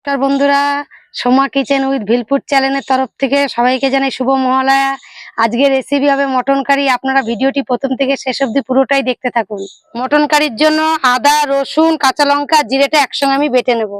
নমস্কার বন্ধুরা, Soma kitchen with ভিলপুর চ্যানেলের তরফ থেকে সবাইকে জানাই শুভ মহালয়া। আজকে রেসিপি হবে মটন কারি। আপনারা ভিডিওটি প্রথম থেকে শেষ অবধি পুরোটাই দেখতে থাকুন। মটন কারির জন্য আদা, রসুন, কাঁচা লঙ্কা, জিরেটা একসঙ্গে আমি বেটে নেব।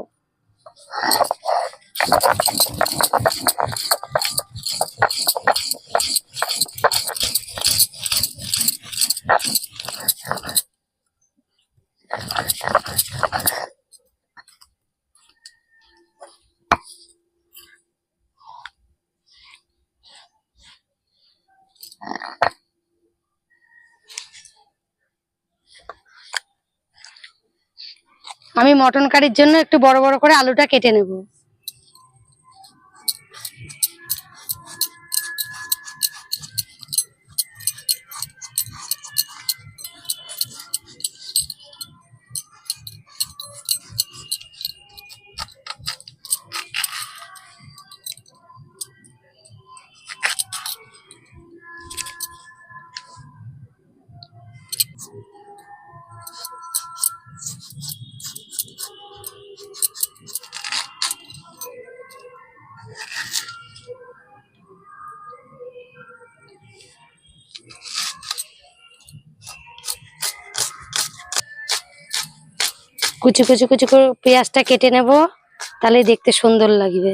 আমি মটন কারির জন্য একটু বড় বড় করে আলুটা কেটে নেব। কুচি কুচি কুচি করে পেঁয়াজটা কেটে নেব, তাহলে দেখতে সুন্দর লাগবে।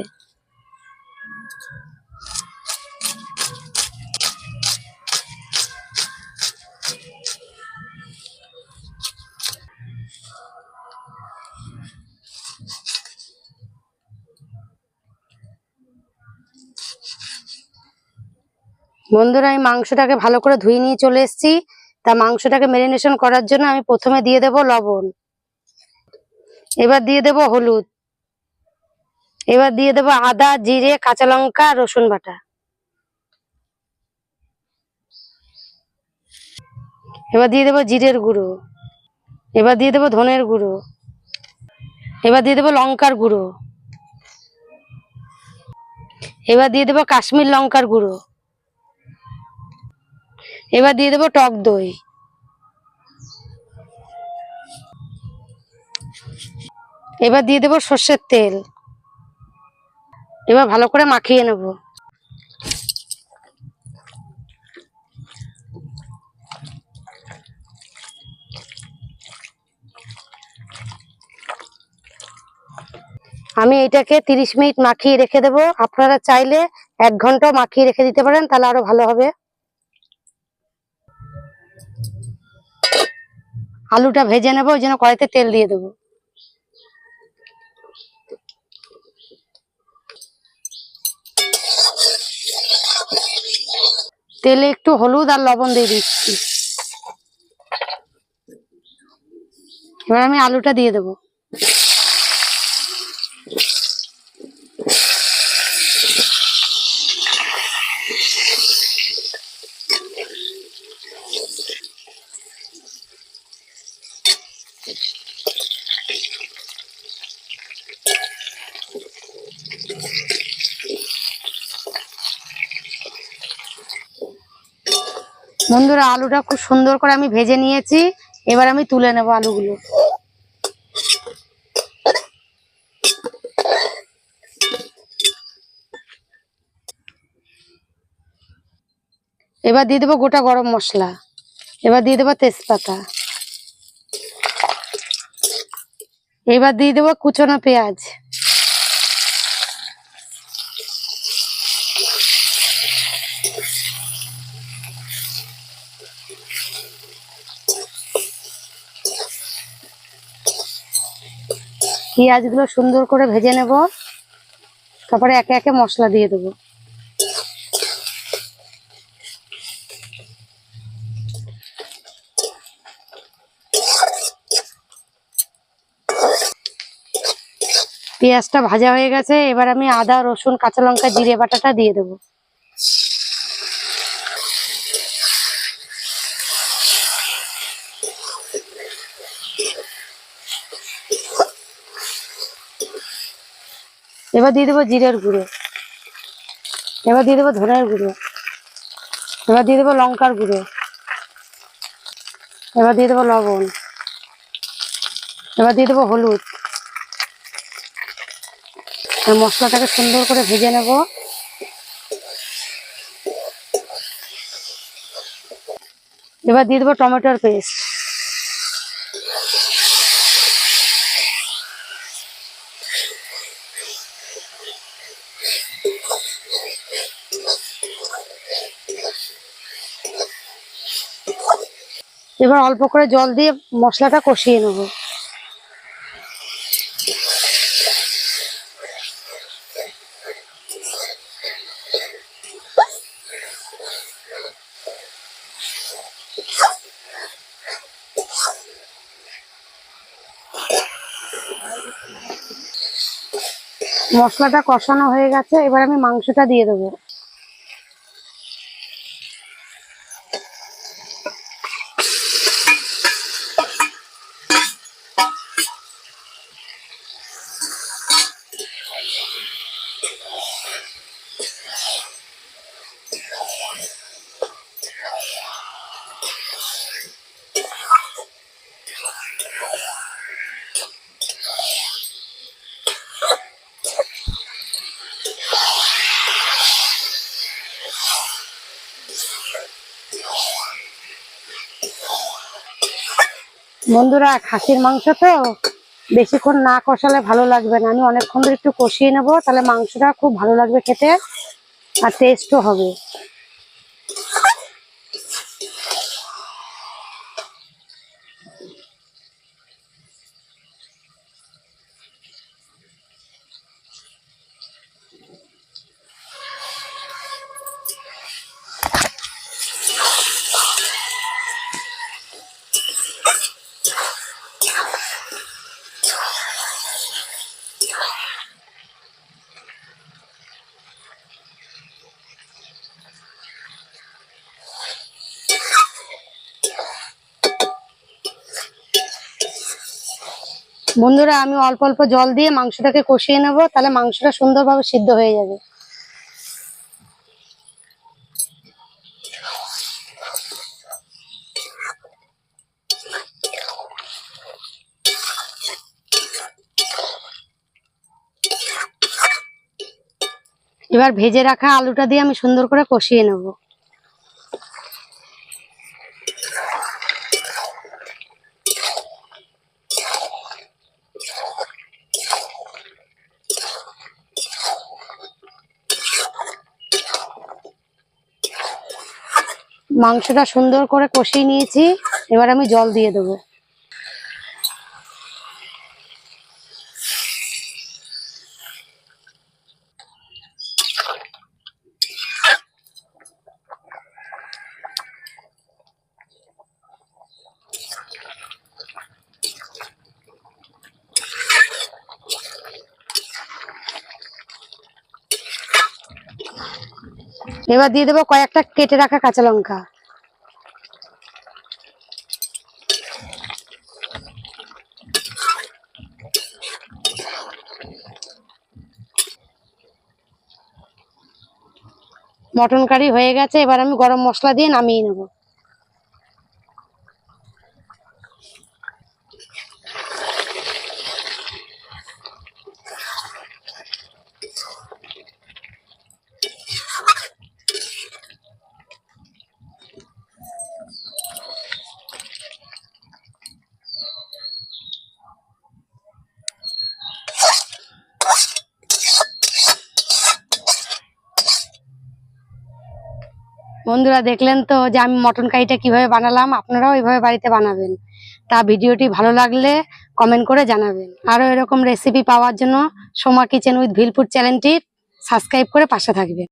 বন্ধুরা, আমি মাংসটাকে ভালো করে ধুয়ে নিয়ে চলে এসেছি। তা মাংসটাকে ম্যারিনেশন করার জন্য আমি প্রথমে দিয়ে দেব লবণ, এবার দিয়ে দেব হলুদ, এবার দিয়ে দেব আদা, জিরে, কাঁচা লঙ্কা, রসুন বাটা, এবার দিয়ে দেব জিরের গুঁড়ো, এবার দিয়ে দেব ধনের গুঁড়ো, এবার দিয়ে দেব লঙ্কার গুঁড়ো, এবার দিয়ে দেব কাশ্মীর লঙ্কার গুঁড়ো, এবার দিয়ে দেব টক দই, এবার দিয়ে দেব সর্ষের তেল। এবার ভালো করে মাখিয়ে নেব। আমি এটাকে 30 মিনিট মাখিয়ে রেখে দেব। আপনারা চাইলে 1 ঘন্টা মাখিয়ে রেখে দিতে পারেন, তাহলে আরো ভালো হবে। আলুটা ভেজে নেব, ওই জন্য কড়াইতে তেল দিয়ে দেবো। তেলে একটু হলুদ আর লবণ দিয়ে দিচ্ছি। এবার আমি আলুটা দিয়ে দেবো। বন্ধুরা, আলুটা খুব সুন্দর করে আমি ভেজে নিয়েছি। এবার আমি তুলে নেব আলুগুলো। এবার দিয়ে দেবো গোটা গরম মশলা, এবার দিয়ে দেবো তেজপাতা, এবার দিয়ে দেবো কুচনো পেঁয়াজ, পেঁয়াজগুলো সুন্দর করে ভেজে নেব। তারপরে একে একে মশলা দিয়ে দেবো। পেঁয়াজটা ভাজা হয়ে গেছে। এবার আমি আদা, রসুন, কাঁচা লঙ্কা, জিরে বাটাটা দিয়ে দেবো। এবার দিয়ে দেবো জিরের গুঁড়ো, এবার দিয়ে দেবো ধনের গুঁড়ো, এবার দিয়ে দেবো লঙ্কার গুঁড়ো, এবার দিয়ে দেবো লবণ, এবার দিয়ে দেবো হলুদ, মশলাটাকে সুন্দর করে ভেজে নেব। এবার দিয়ে দেবো টমেটোর পেস্ট। এবার অল্প করে জল দিয়ে মশলাটা কষিয়ে নেব। মশলাটা কষানো হয়ে গেছে, এবার আমি মাংসটা দিয়ে দেবো। বন্ধুরা, খাসির মাংস তো বেশিক্ষণ না কষালে ভালো লাগবে না। আমি অনেকক্ষণ ধরে একটু কষিয়ে নেবো, তাহলে মাংসটা খুব ভালো লাগবে খেতে, আর টেস্টও হবে। বন্ধুরা, আমি অল্প অল্প জল দিয়ে মাংসটাকে কষিয়ে নেবো, তাহলে মাংসটা সুন্দরভাবে সিদ্ধ হয়ে যাবে। এবার ভেজে রাখা আলুটা দিয়ে আমি সুন্দর করে কষিয়ে নেব। মাংসটা সুন্দর করে কষিয়ে নিয়েছি, এবার আমি জল দিয়ে দেবো। এবার দিয়ে দেবো কয়েকটা কেটে রাখা কাঁচা লঙ্কা। মটন কারি হয়ে গেছে, এবার আমি গরম মশলা দিয়ে নামিয়ে নেব। বন্ধুরা, দেখলেন তো যে আমি মটন কারিটা কিভাবে বানালাম। আপনারাও এইভাবে বাড়িতে বানাবেন। তা ভিডিওটি ভালো লাগলে কমেন্ট করে জানাবেন। আরো এরকম রেসিপি পাওয়ার জন্য সোমা কিচেন উইথ ভিলফুড চ্যানেলটি সাবস্ক্রাইব করে পাশে থাকবেন।